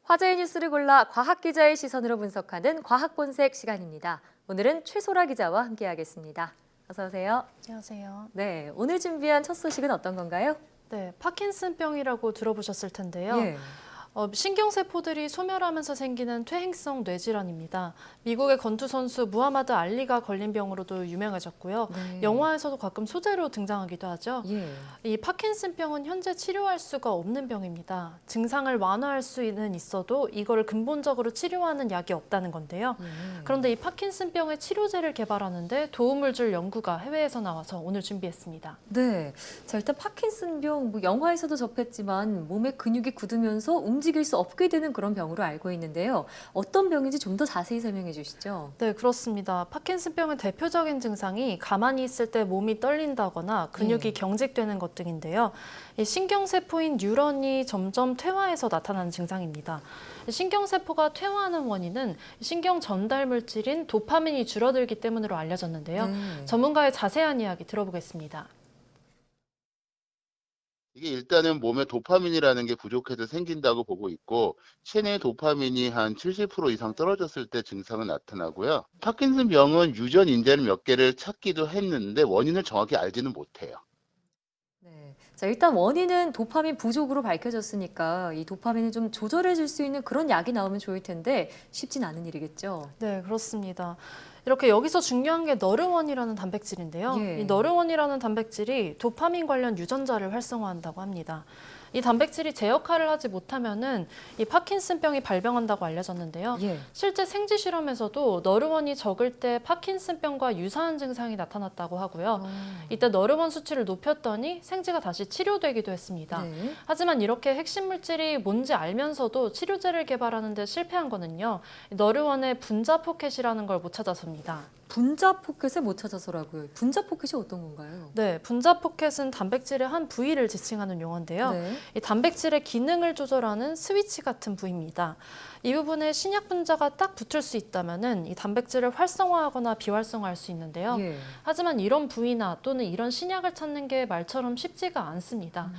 화제의 뉴스를 골라 과학 기자의 시선으로 분석하는 과학본색 시간입니다. 오늘은 최소라 기자와 함께하겠습니다. 어서 오세요. 안녕하세요. 네, 오늘 준비한 첫 소식은 어떤 건가요? 네, 파킨슨병이라고 들어보셨을 텐데요. 예. 신경세포들이 소멸하면서 생기는 퇴행성 뇌질환입니다. 미국의 권투 선수 무하마드 알리가 걸린 병으로도 유명해졌고요. 네. 영화에서도 가끔 소재로 등장하기도 하죠. 예. 이 파킨슨병은 현재 치료할 수가 없는 병입니다. 증상을 완화할 수는 있어도 이걸 근본적으로 치료하는 약이 없다는 건데요. 그런데 이 파킨슨병의 치료제를 개발하는데 도움을 줄 연구가 해외에서 나와서 오늘 준비했습니다. 네. 자, 일단 파킨슨병, 영화에서도 접했지만 몸에 근육이 굳으면서 움직일 수 없게 되는 그런 병으로 알고 있는데요. 어떤 병인지 좀 더 자세히 설명해 주시죠. 네, 그렇습니다. 파킨슨병의 대표적인 증상이 가만히 있을 때 몸이 떨린다거나 근육이 경직되는 것 등인데요. 이 신경세포인 뉴런이 점점 퇴화해서 나타나는 증상입니다. 신경세포가 퇴화하는 원인은 신경 전달 물질인 도파민이 줄어들기 때문으로 알려졌는데요. 전문가의 자세한 이야기 들어보겠습니다. 이게 일단은 몸에 도파민이라는 게 부족해서 생긴다고 보고 있고, 체내 도파민이 한 70% 이상 떨어졌을 때 증상은 나타나고요. 파킨슨 병은 유전 인자를 몇 개를 찾기도 했는데 원인을 정확히 알지는 못해요. 네. 자, 일단 원인은 도파민 부족으로 밝혀졌으니까 이 도파민을 좀 조절해 줄 수 있는 그런 약이 나오면 좋을 텐데 쉽진 않은 일이겠죠. 네, 그렇습니다. 이렇게 여기서 중요한 게 너르원이라는 단백질인데요. 예. 이 너르원이라는 단백질이 도파민 관련 유전자를 활성화한다고 합니다. 이 단백질이 제 역할을 하지 못하면은 이 파킨슨병이 발병한다고 알려졌는데요. 예. 실제 생쥐 실험에서도 너르원이 적을 때 파킨슨병과 유사한 증상이 나타났다고 하고요. 이때 너르원 수치를 높였더니 생쥐가 다시 치료되기도 했습니다. 네. 하지만 이렇게 핵심 물질이 뭔지 알면서도 치료제를 개발하는 데 실패한 거는요. 너르원의 분자 포켓이라는 걸 못 찾아서입니다. 분자 포켓을 못 찾아서라고요. 분자 포켓이 어떤 건가요? 네, 분자 포켓은 단백질의 한 부위를 지칭하는 용어인데요. 네. 이 단백질의 기능을 조절하는 스위치 같은 부위입니다. 이 부분에 신약 분자가 딱 붙을 수 있다면은 이 단백질을 활성화하거나 비활성화할 수 있는데요. 예. 하지만 이런 부위나 또는 이런 신약을 찾는 게 말처럼 쉽지가 않습니다.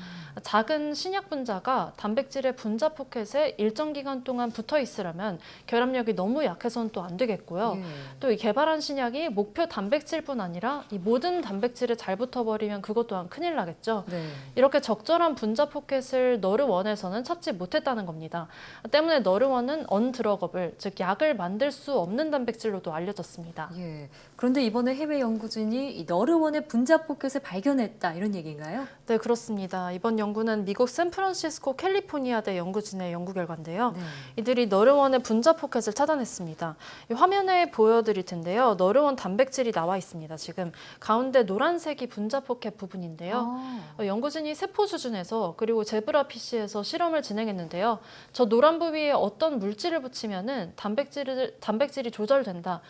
작은 신약 분자가 단백질의 분자 포켓에 일정 기간 동안 붙어 있으려면 결합력이 너무 약해서는 또 안 되겠고요. 예. 또 이 개발한 신약이 목표 단백질뿐 아니라 이 모든 단백질에 잘 붙어버리면 그것 또한 큰일 나겠죠. 네. 이렇게 적절한 분자 포켓을 너르원에서는 찾지 못했다는 겁니다. 때문에 너르원은 언드러거블, 즉 약을 만들 수 없는 단백질로도 알려졌습니다. 예. 그런데 이번에 해외 연구진이 이 너르원의 분자 포켓을 발견했다 이런 얘기인가요? 네, 그렇습니다. 이번 연구는 미국 샌프란시스코 캘리포니아대 연구진의 연구 결과인데요. 네. 이들이 너르원의 분자 포켓을 찾아냈습니다. 이 화면에 보여드릴 텐데요. 너르원 단백질이 나와 있습니다. 지금 가운데 노란색이 분자 포켓 부분인데요. 연구진이 세포 수준에서 그리고 제브라 PC에서 실험을 진행했는데요. 저 노란 부위에 어떤 물질을 붙이면은 단백질이 조절된다.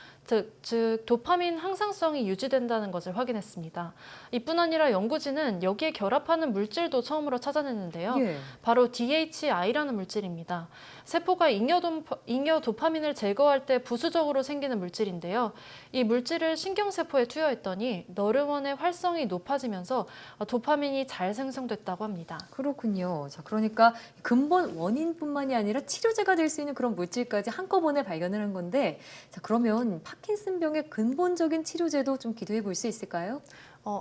즉 도파민 항상성이 유지된다는 것을 확인했습니다. 이뿐 아니라 연구진은 여기에 결합하는 물질도 처음으로 찾아냈는데요. 예. 바로 DHI라는 물질입니다. 세포가 잉여 도파민을 제거할 때 부수적으로 생기는 물질인데요. 이 물질을 신경세포에 투여했더니 너르원의 활성이 높아지면서 도파민이 잘 생성됐다고 합니다. 그렇군요. 자, 그러니까 근본 원인뿐만이 아니라 치료제가 될 수 있는 그런 물질까지 한꺼번에 발견을 한 건데, 자, 그러면 파킨슨병의 근본적인 치료제도 좀 기대해 볼 수 있을까요?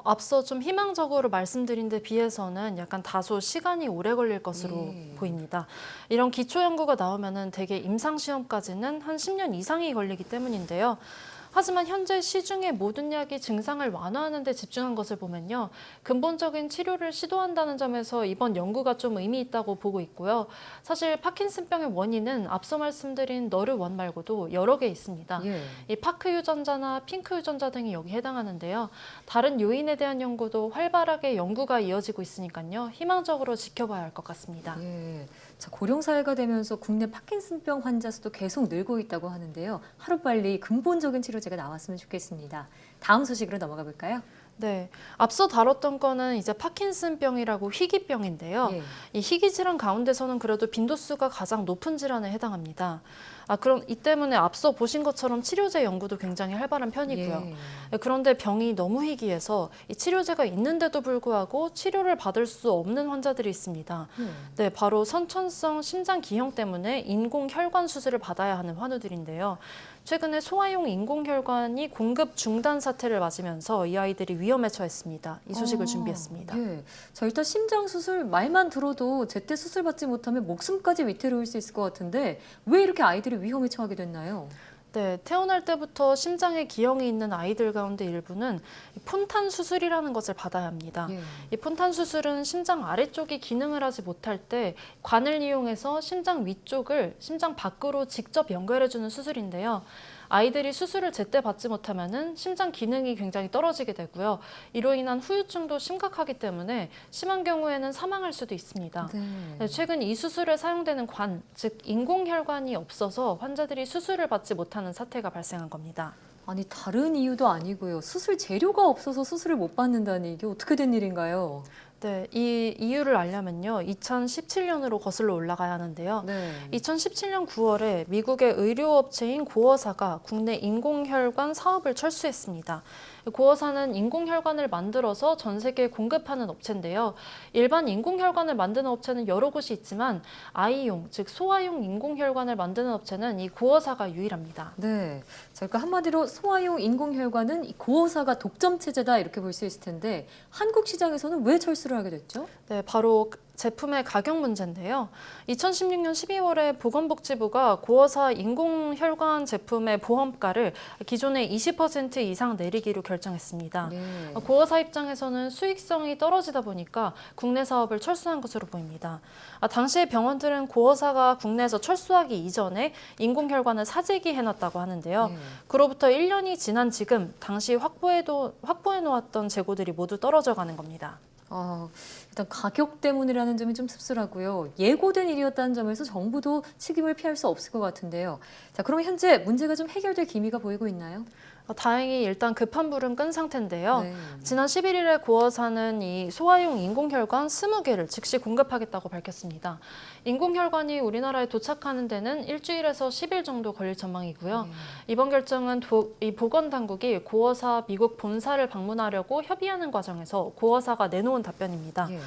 앞서 좀 희망적으로 말씀드린 데 비해서는 약간 다소 시간이 오래 걸릴 것으로 보입니다. 이런 기초 연구가 나오면은 대개 임상 시험까지는 한 10년 이상이 걸리기 때문인데요. 하지만 현재 시중의 모든 약이 증상을 완화하는 데 집중한 것을 보면요. 근본적인 치료를 시도한다는 점에서 이번 연구가 좀 의미 있다고 보고 있고요. 사실 파킨슨병의 원인은 앞서 말씀드린 너르원 말고도 여러 개 있습니다. 예. 이 파크 유전자나 핑크 유전자 등이 여기 해당하는데요. 다른 요인에 대한 연구도 활발하게 연구가 이어지고 있으니까요. 희망적으로 지켜봐야 할 것 같습니다. 예. 자, 고령 사회가 되면서 국내 파킨슨병 환자 수도 계속 늘고 있다고 하는데요. 하루빨리 근본적인 치료제가 나왔으면 좋겠습니다. 다음 소식으로 넘어가 볼까요? 네, 앞서 다뤘던 거는 이제 파킨슨병이라고 희귀병인데요. 예. 이 희귀 질환 가운데서는 그래도 빈도수가 가장 높은 질환에 해당합니다. 그럼 이 때문에 앞서 보신 것처럼 치료제 연구도 굉장히 활발한 편이고요. 예. 그런데 병이 너무 희귀해서 이 치료제가 있는데도 불구하고 치료를 받을 수 없는 환자들이 있습니다. 네, 바로 선천성 심장 기형 때문에 인공혈관 수술을 받아야 하는 환우들인데요. 최근에 소아용 인공혈관이 공급 중단 사태를 맞으면서 이 아이들이 위험에 처했습니다. 이 소식을 준비했습니다. 예. 자, 일단 심장 수술 말만 들어도 제때 수술 받지 못하면 목숨까지 위태로울 수 있을 것 같은데 왜 이렇게 아이들이 위험에 처하게 됐나요? 네, 태어날 때부터 심장에 기형이 있는 아이들 가운데 일부는 폰탄 수술이라는 것을 받아야 합니다. 예. 이 폰탄 수술은 심장 아래쪽이 기능을 하지 못할 때 관을 이용해서 심장 위쪽을 심장 밖으로 직접 연결해주는 수술인데요. 아이들이 수술을 제때 받지 못하면은 심장 기능이 굉장히 떨어지게 되고요. 이로 인한 후유증도 심각하기 때문에 심한 경우에는 사망할 수도 있습니다. 네. 최근 이 수술에 사용되는 관, 즉 인공혈관이 없어서 환자들이 수술을 받지 못하는 사태가 발생한 겁니다. 아니 다른 이유도 아니고요. 수술 재료가 없어서 수술을 못 받는다니 이게 어떻게 된 일인가요? 네, 이 이유를 알려면요. 2017년으로 거슬러 올라가야 하는데요. 네. 2017년 9월에 미국의 의료업체인 고어사가 국내 인공혈관 사업을 철수했습니다. 고어사는 인공혈관을 만들어서 전 세계에 공급하는 업체인데요. 일반 인공혈관을 만드는 업체는 여러 곳이 있지만 아이용, 즉 소아용 인공혈관을 만드는 업체는 이 고어사가 유일합니다. 네. 자, 그러니까 한마디로 소아용 인공혈관은 이 고어사가 독점 체제다 이렇게 볼 수 있을 텐데 한국 시장에서는 왜 철수를 하게 됐죠? 네, 바로 제품의 가격 문제인데요. 2016년 12월에 보건복지부가 고어사 인공혈관 제품의 보험가를 기존의 20% 이상 내리기로 결정했습니다. 네. 고어사 입장에서는 수익성이 떨어지다 보니까 국내 사업을 철수한 것으로 보입니다. 당시에 병원들은 고어사가 국내에서 철수하기 이전에 인공혈관을 사재기 해놨다고 하는데요. 네. 그로부터 1년이 지난 지금 당시 확보해 놓았던 재고들이 모두 떨어져 가는 겁니다. 일단 가격 때문이라는 점이 좀 씁쓸하고요. 예고된 일이었다는 점에서 정부도 책임을 피할 수 없을 것 같은데요. 자, 그럼 현재 문제가 좀 해결될 기미가 보이고 있나요? 다행히 일단 급한 불은 끈 상태인데요. 네. 지난 11일에 고어사는 이 소아용 인공혈관 20개를 즉시 공급하겠다고 밝혔습니다. 인공혈관이 우리나라에 도착하는 데는 일주일에서 10일 정도 걸릴 전망이고요. 네. 이번 결정은 이 보건당국이 고어사 미국 본사를 방문하려고 협의하는 과정에서 고어사가 내놓은 답변입니다. 예.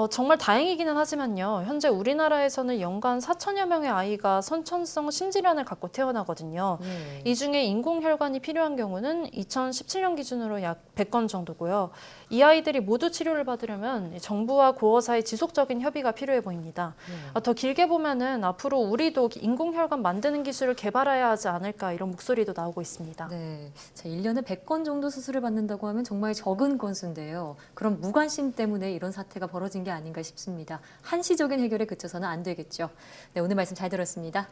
정말 다행이기는 하지만요. 현재 우리나라에서는 연간 4천여 명의 아이가 선천성 심질환을 갖고 태어나거든요. 네. 이 중에 인공혈관이 필요한 경우는 2017년 기준으로 약 100건 정도고요. 이 아이들이 모두 치료를 받으려면 정부와 고어사의 지속적인 협의가 필요해 보입니다. 네. 더 길게 보면은 앞으로 우리도 인공혈관 만드는 기술을 개발해야 하지 않을까 이런 목소리도 나오고 있습니다. 네. 자, 1년에 100건 정도 수술을 받는다고 하면 정말 적은 건수인데요. 그럼 무관심 때문에 이런 사태가 벌어진 게 아닌가 싶습니다. 한시적인 해결에 그쳐서는 안 되겠죠. 네, 오늘 말씀 잘 들었습니다.